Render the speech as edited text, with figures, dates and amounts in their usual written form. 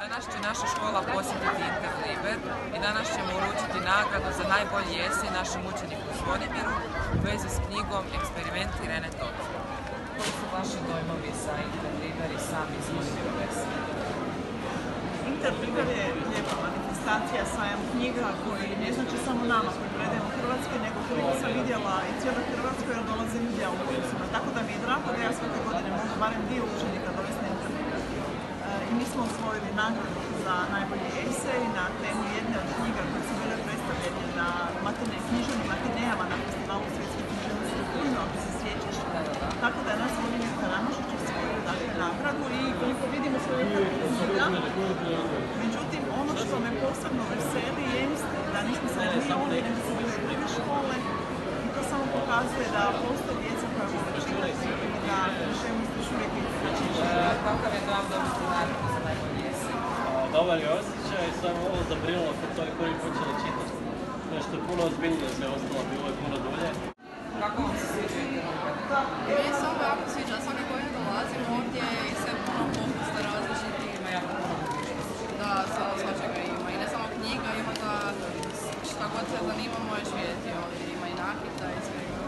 Danas će naša škola posjetiti Interliber i danas ćemo uručiti nagradu za najbolji esej našem učeniku Zvonimiru u vezi s knjigom Eksperimenti Irene Toth. Koji su vaši dojmovi sa Interliber i sami Zvonimirov esej? Interliber je lijepa manifestacija, sajam knjiga koji ne znači samo nama koji predajemo Hrvatske, nego koliko sam vidjela i cijeloj Hrvatskoj jer dolazim u autobusima. Tako da mi je drago da ja svake godine mogu barem dio učenika dovesti na Interliber. I mi smo osvojili nagradu za najbolji esej na temu jedne od knjiga koje su bile predstavljene na književnim matinejama na festivalu Svjetske književnosti u Kulinu, ako se sjećaš. Tako da je nas Zvonimir Karamašić osvojio nagradu i koliko vidimo sve knjiga. Međutim, ono što me posebno veseli jeste da nismo samo mi oni, nego su bile druge škole i to samo pokazuje da postoje djeca koja vole čitati i da književnost još uvijek Kakav je dojam dobiti nagradu za najbolji esej? Dobar je osjećaj, samo ovo zabrinulo kad su oni prvi počeli čitati. Nešto je puno ozbiljnije, sve ostalo bilo je puno dulje. Kako vam se sviđa Interliber? Meni se ovo jako sviđa, svake godine dolazim ovdje i sve puno popusta različitih. Ima jako puno mogućnosti. Da, svačega ima. I ne samo knjiga, ima da šta god se zanima možeš vidjeti ovdje. Ima i nakita i svega.